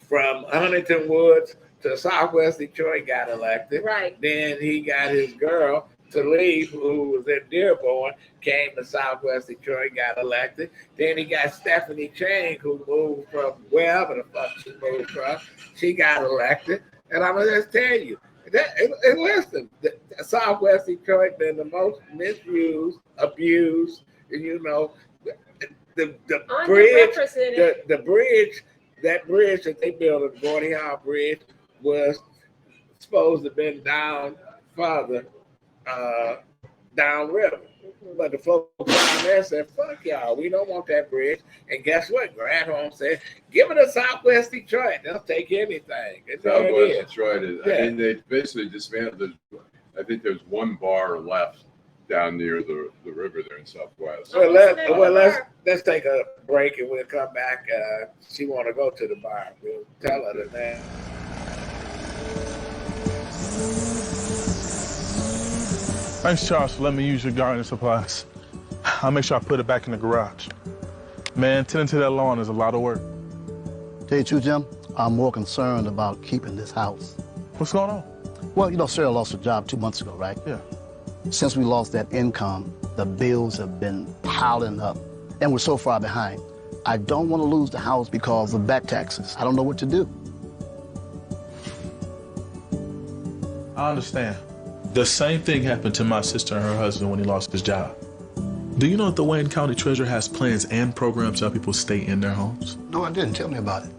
from Huntington Woods to Southwest Detroit, got elected. Right. Then he got his girl to leave, who was in Dearborn, came to Southwest Detroit, got elected. Then he got Stephanie Chang, who moved from wherever the fuck she moved from. She got elected. And I'm going to just tell you, and listen, the Southwest Detroit been the most misused, abused, and the bridge, Underrepresented. the bridge, that bridge that they built, the Gordie Howe Bridge, was supposed to have been down further, downriver. But the folks down there said, fuck y'all, we don't want that bridge. And guess what? Granholm said, give it to Southwest Detroit. They'll take anything. And there it Southwest is. Detroit Yeah. I mean, they basically dismantled. I think there's one bar left down near the river there in Southwest. Well, let's take a break and we'll come back. She want to go to the bar. We'll tell her that. Thanks, Charles, for letting me use your gardening supplies. I'll make sure I put it back in the garage. Man, tending to that lawn is a lot of work. Tell you the truth, Jim, I'm more concerned about keeping this house. What's going on? Well, you know, Sarah lost her job 2 months ago, right? Yeah. Since we lost that income, the bills have been piling up, and we're so far behind. I don't want to lose the house because of back taxes. I don't know what to do. I understand. The same thing happened to my sister and her husband when he lost his job. Do you know that the Wayne County Treasurer has plans and programs to help people stay in their homes? No, I didn't. Tell me about it.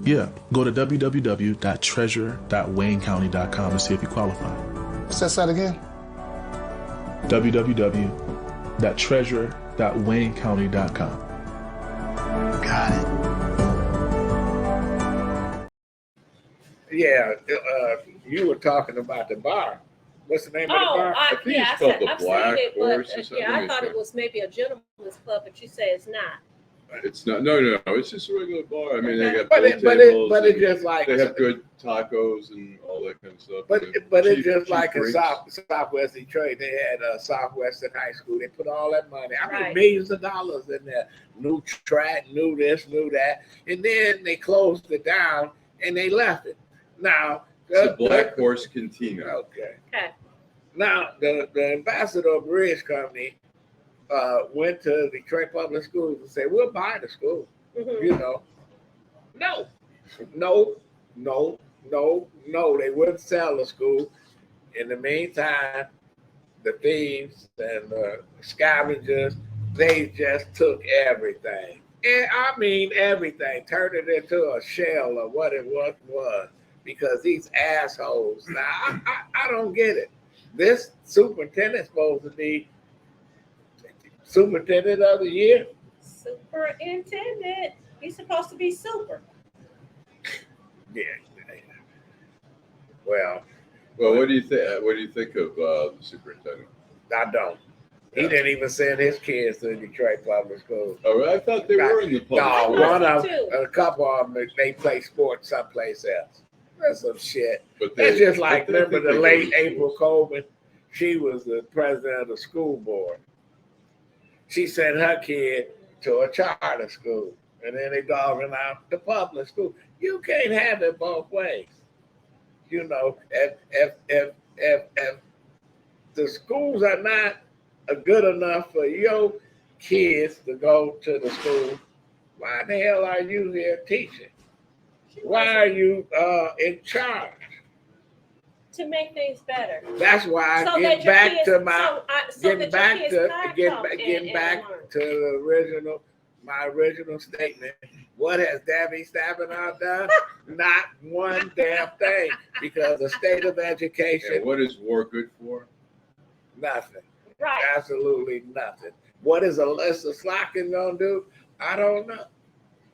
Yeah, go to www.treasurer.waynecounty.com and see if you qualify. What's that site again? www.treasurer.waynecounty.com. Got it. Yeah, you were talking about the bar. What's the name of the bar? I think it's called the Black Horse or something. I thought it was maybe a gentleman's club, but you say it's not. It's not. No. It's just a regular bar. I mean, they got But pool it's tables. just like They have good tacos and all that kind of stuff. But and it's cheap- just cheap like in drinks. Southwest Detroit, they had Southwestern High School. They put all that money, I mean, Right. millions of dollars in there. New track, new this, new that, and then they closed it down and they left it. Now It's a Black Horse Cantina. Okay. Okay. Now the Ambassador Bridge Company went to Detroit Public Schools and said, "We'll buy the school." Mhm. You know, no, they wouldn't sell the school. In the meantime, the thieves and the scavengers, they just took everything. And I mean everything, turned it into a shell of what it was, because these assholes. Now, I don't get it. This superintendent's supposed to be superintendent of the year. Superintendent. He's supposed to be super. Yeah. Well, Well, what do you think? What do you think of the superintendent? I don't. He didn't even send his kids to Detroit Public Schools. Oh, I thought they were in the public. No, school. one of Too. a couple of them, they play sports someplace else. That's some shit. But It's just like, but they remember think the they go late to April schools. Coleman? She was the president of the school board. She sent her kid to a charter school, and then they dogging out the public school. You can't have it both ways. You know, if the schools are not good enough for your kids to go to the school, why the hell are you here teaching? Why are you in charge? To make things better. That's why So I that get your back kids- to my so getting that back your kids to can getting come back, and getting back learn. to the my original statement. What has Debbie Stabenow done? Not one damn thing, because the state of education, And what is war good for? nothing, Right. absolutely nothing. What is Alyssa Slockin gonna do? I don't know.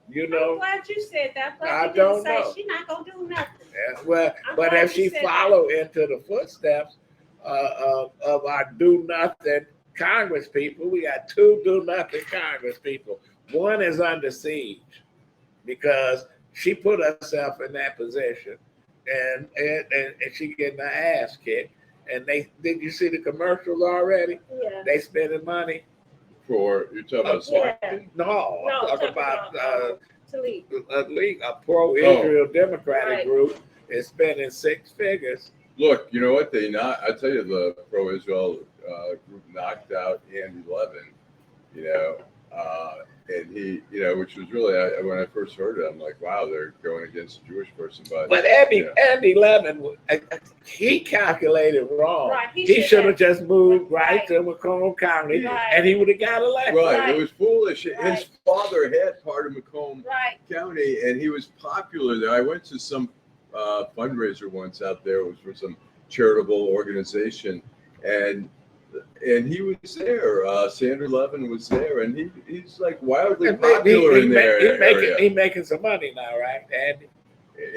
You I'm know, glad you said that. I'm I glad you don't didn't say know. she's not gonna do nothing. yeah, well, I'm but glad if she you said that. follow into the footsteps of our do nothing Congress people, we got two do nothing Congress people. One is under siege because she put herself in that position, and she getting her ass kicked. And did you see the commercials already? Yeah. They spending money. For you're talking about Yeah. No, No, I'm talking about to leave. a pro-Israel Democratic Right. group is spending six figures. Look, you know what? I tell you, the pro-Israel group knocked out Andy Levin, you know, and he, you know, which was really, when I first heard it, I'm like, wow, they're going against a Jewish person. But Andy Levin, he calculated wrong. Right, he He should should have have. just moved right Right. to Macomb County, Right. and he would have got elected. Right, Right. it was foolish. Right. His father had part of Macomb Right. County, and he was popular there. I went to some fundraiser once out there. It was for some charitable organization, and he was there. Sandra Levin was there, and he's like wildly popular in there. He's making some money now, right, Andy?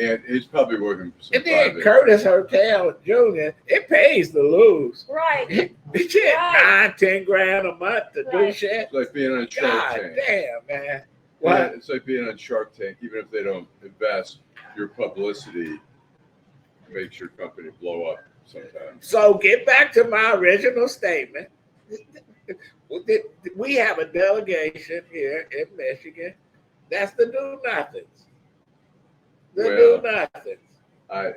And he's probably working for some and then private. Curtis Hotel Jr., it pays to lose. Right. It's $9, $10 a month to do shit. It's like being on Shark Tank. Damn, man. What? What? It's like being on Shark Tank. Even if they don't invest, your publicity makes your company blow up sometimes. So get back to my original statement. We have a delegation here in Michigan. That's the do-nothings. Do-nothings.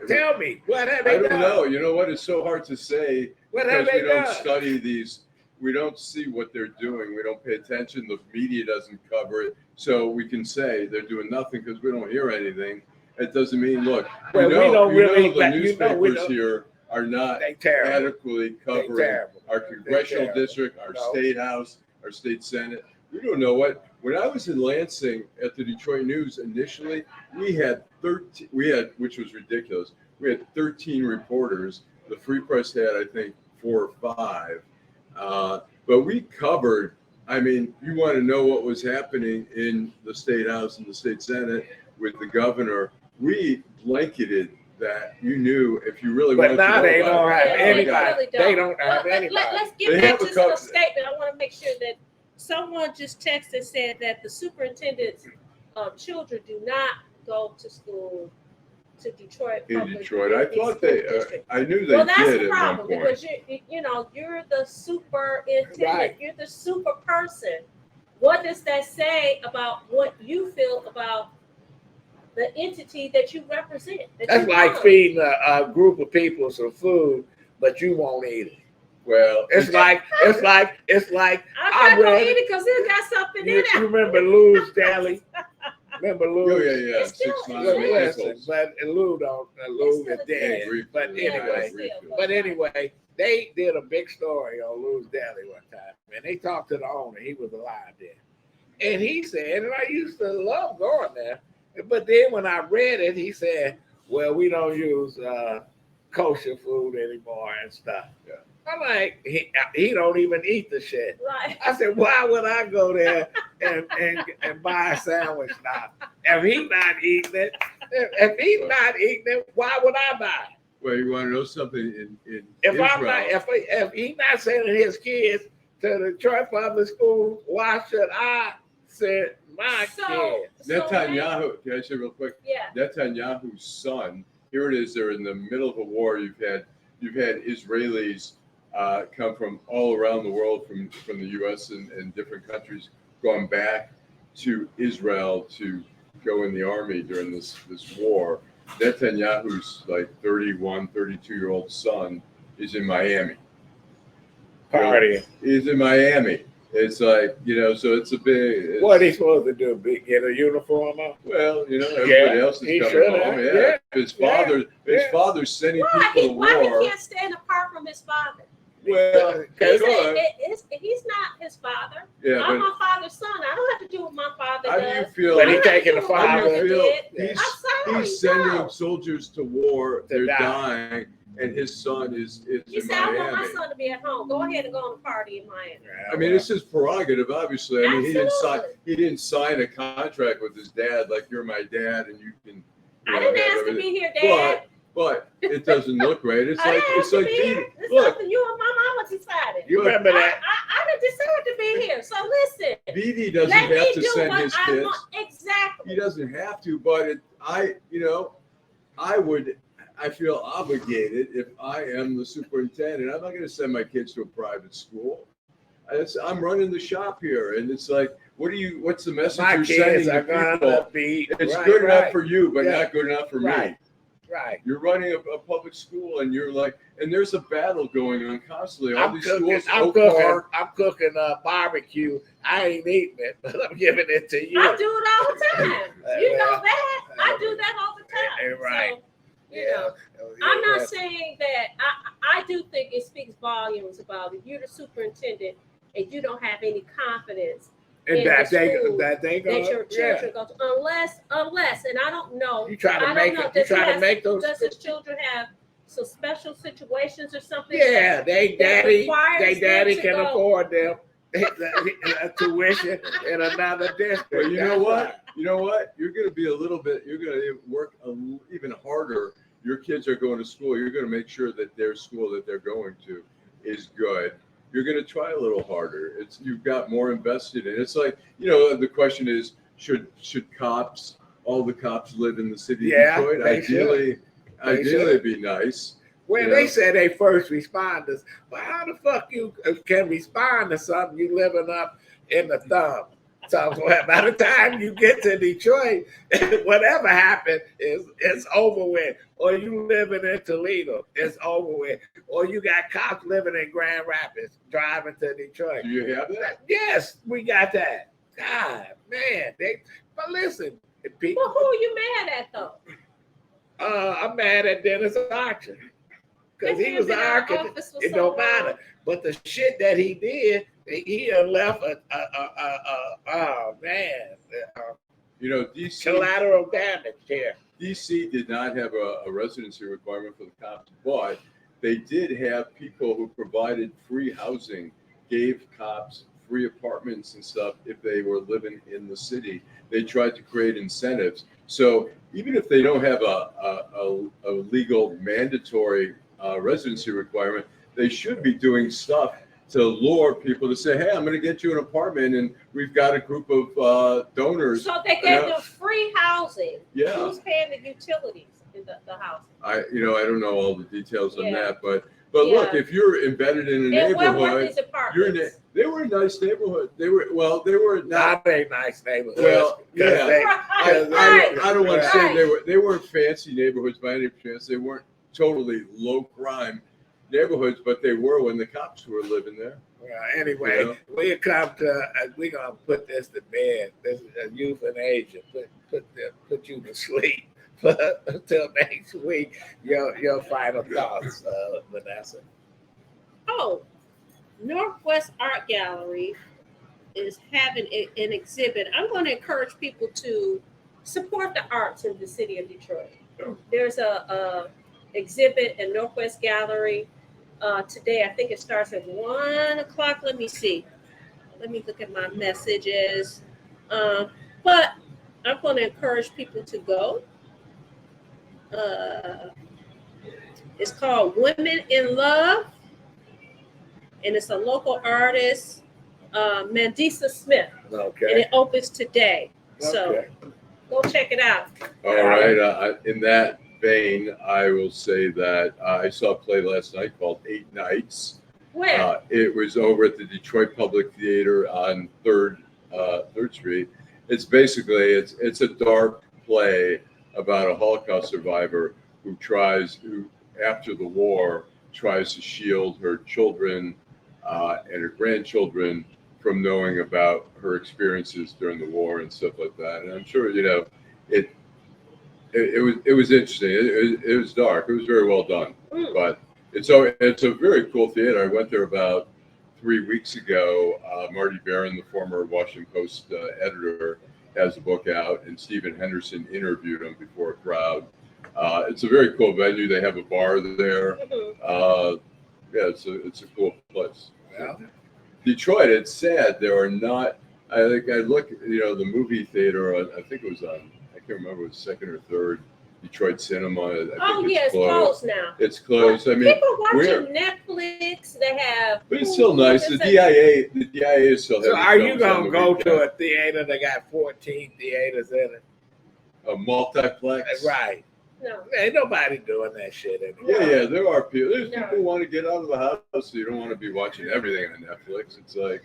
Tell me, what have they done? I don't know. You know what? It's so hard to say because we don't study these. We don't see what they're doing. We don't pay attention. The media doesn't cover it. So we can say they're doing nothing because we don't hear anything. It doesn't mean, look, well, we don't really, the newspapers here are not adequately covering our congressional district, our state house, our state senate. We don't know what. When I was in Lansing at the Detroit News initially, we had 13. Which was ridiculous. We had 13 reporters. The Free Press had, I think, 4 or 5. But we covered. I mean, you want to know what was happening in the state house and the state senate with the governor. We blanketed that. You knew if you really wanted to know. But now they don't have anybody. They don't have anybody. Let's get back to the statement. I want to make sure that someone just texted and said that the superintendent's children do not go to school to Detroit. In Detroit, I thought they. I knew they did. Well, that's the at problem one point. because you're the superintendent. Right. You're the super person. What does that say about what you feel about the entity that you represent? That's like feeding a group of people some food, but you won't eat it. Well, it's like I'm not gonna eat it because it got something in it. You remember Lou's Deli? Remember Lou? Oh yeah. 6 miles. But Lou is dead. But anyway, they did a big story on Lou's Deli one time, and they talked to the owner. He was alive then, and he said, and I used to love going there, but then when I read it, he said, "Well, we don't use kosher food anymore and stuff." Yeah. I'm like, he don't even eat the shit. Right. I said, why would I go there and buy a sandwich now? If he's not eating it, why would I buy it? Well, you want to know something? In if Israel, if he's not sending his kids to the Detroit public school, why should I send my kids? Netanyahu, can I say real quick? Yeah. Netanyahu's son. Here it is. They're in the middle of a war. You've had Israelis come from all around the world, from the U.S. and different countries, gone back to Israel to go in the army during this war. Netanyahu's like 31, 32-year-old son is in Miami. Partying. He's in Miami. It's like, so it's a big. What are he supposed to do? Get a uniform on? Well, everybody else is coming home. Yeah. His father's sending people to war. Why he can't stand apart from his father? Well, he's not his father. Yeah, I'm my father's son. I don't have to do what my father does. How do you feel? But he's taking the father. He's sending soldiers to war. They're dying, and his son is in Miami. I want my son to be at home. Go ahead and go on a party in Miami. I mean, it's his prerogative, obviously. I mean, he didn't sign a contract with his dad like you're my dad, and you can. I didn't ask to be here, Dad. But it doesn't look right. It's like look. You and my mama decided. You remember that? I didn't decide to be here. So listen. BD doesn't have to send his kids. Exactly. He doesn't have to, but I feel obligated if I am the superintendent. I'm not going to send my kids to a private school. I'm running the shop here, and it's like, what's the message you're sending to people? It's good enough for you, but not good enough for me. Right. You're running a public school, and you're like, and there's a battle going on constantly. All these schools, I'm cooking barbecue. I ain't eating it, but I'm giving it to you. I do it all the time. You know that. I do that all the time. Right. So, I'm not saying that. I do think it speaks volumes about if you're the superintendent and you don't have any confidence And in that the they school that they go, that your yeah. children go to, unless, and I don't know. You try to I make don't know. it. You try to make those. Does his children have some special situations or something? Yeah, they daddy requires them to can go. afford them a tuition in another district. But you know That's what? right. You know what? You're going to be a little bit. You're going to work even harder. Your kids are going to school. You're going to make sure that their school that they're going to is good. You're going to try a little harder. You've got more invested in. It's like, the question is, should cops, all the cops live in the city Yeah, of Detroit? they Ideally, it'd be nice. Well, they say they first responders, but how the fuck you can respond to something you living up in the thumb? So by the time you get to Detroit, whatever happened it's over with. Or you living in Toledo, it's over with. Or you got cops living in Grand Rapids driving to Detroit. Do you have that? Yes, we got that. God, man. But listen, people. Well, who are you mad at though? I'm mad at Dennis Archer. Because he was an architect. It don't matter. But the shit that he did, he left oh man, DC collateral damage here. DC did not have a residency requirement for the cops, but they did have people who provided free housing, gave cops free apartments and stuff if they were living in the city. They tried to create incentives. So even if they don't have a legal mandatory residency requirement, they should be doing stuff to lure people to say, hey, I'm going to get you an apartment, and we've got a group of donors. So they gave them free housing. Yeah. Who's paying the utilities in the house? I don't know all the details on Yeah. that, but look, if you're embedded in a And where were neighborhood, these apartments? they were a nice neighborhood. They were not. Not a nice neighborhood. Well, yeah. Right. I don't want to Right. say they weren't fancy neighborhoods by any chance. They weren't totally low crime neighborhoods, but they were when the cops were living there. Well, anyway, we're gonna put this to bed. This is euthanasia. Put you to sleep. Until next week. Your final thoughts, Vanessa. Oh, Northwest Art Gallery is having an exhibit. I'm going to encourage people to support the arts in the city of Detroit. There's a exhibit at Northwest Gallery today. I think it starts at 1 o'clock. Let me see. Let me look at my messages. But I'm going to encourage people to go. It's called Women in Love, and it's a local artist, Mandisa Smith, and Okay. it opens today. So go check it out. All right. In that vein, I will say that I saw a play last night called 8 Nights. Where? It was over at the Detroit Public Theater on 3rd Street. It's basically it's a dark play about a Holocaust survivor who after the war tries to shield her children and her grandchildren from knowing about her experiences during the war and stuff like that. And I'm sure it was interesting. It was dark. It was very well done. But it's a very cool theater. I went there about 3 weeks ago. Marty Barron, the former Washington Post editor, has a book out, and Stephen Henderson interviewed him before a crowd. It's a very cool venue. They have a bar there. It's a cool place. Yeah. Detroit, it's sad. There are not. I look, the movie theater. I think it was on. I can't remember. It was 2nd or 3rd Detroit Cinema. It's closed now. It's closed. I mean, people watching Netflix. They have. But it's still nice. The DIA is still. So are you on gonna the go weekend. to a theater that got 14 theaters in it? A multiplex? Right. No. Ain't nobody doing that shit anymore. Yeah, there are people. There's No. people who want to get out of the house, so you don't want to be watching everything on Netflix. It's like,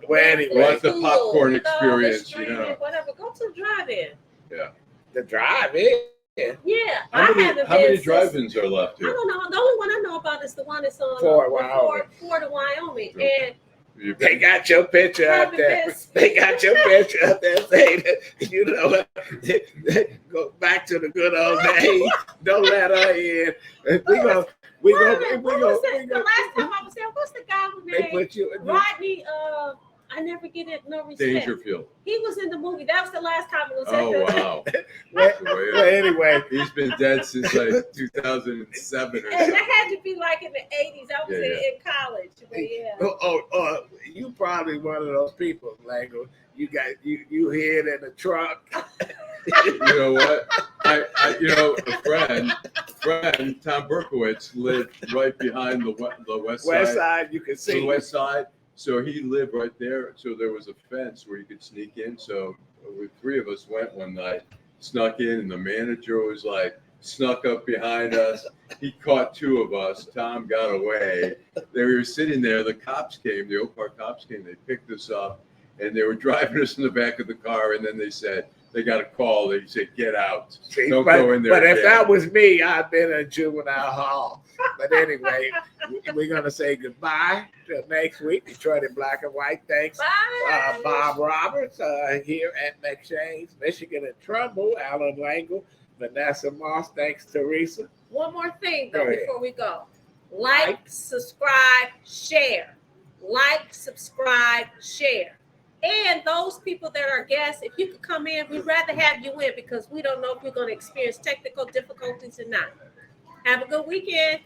Well, anyway, want the popcorn the experience, streaming, whatever. Go to the drive-in. the drive-in. Yeah, How many haven't how many been since- drive-ins are left I here? don't know. The only one I know about is the one that's on Fort Wyoming. Fort of Wyoming. Okay. And They got your picture up Haven't there. been- They got your picture up there saying, go back to the good old days. Don't let her in. We Wait a go. minute, what was that? The last time I was there, what's the guy who They named put you. Rodney? I I never get it. No respect. Dangerfield. He was in the movie. That was the last time it was. Oh wow. Well, anyway, He's been dead since like 2007 or And something. that had to be like in the 80s. I was in college. But yeah. You probably one of those people, Lengel. You hear it in the truck. You know what? A friend, Tom Berkowitz, lived right behind the west side. West side, you can see. The west side. So he lived right there. So there was a fence where you could sneak in. So we three of us went one night, snuck in, and the manager was like snuck up behind us. He caught two of us. Tom got away. We were sitting there. The cops came. The Oak Park cops came. They picked us up, and they were driving us in the back of the car. And then they said they got a call. They said, "Get out! Don't go in there." But if again." that was me, I'd been in juvenile hall. But anyway, we're gonna say goodbye till next week. Detroit in Black and White. Thanks, Bye. Bob Roberts here at McShane's, Michigan and Trumbull. Allan Lengel, Vanessa Moss. Thanks, Teresa. One more thing, though, Go ahead. before we go. Like, subscribe, share. Like, subscribe, share. And those people that are guests, if you could come in, we'd rather have you in because we don't know if we're going to experience technical difficulties or not. Have a good weekend.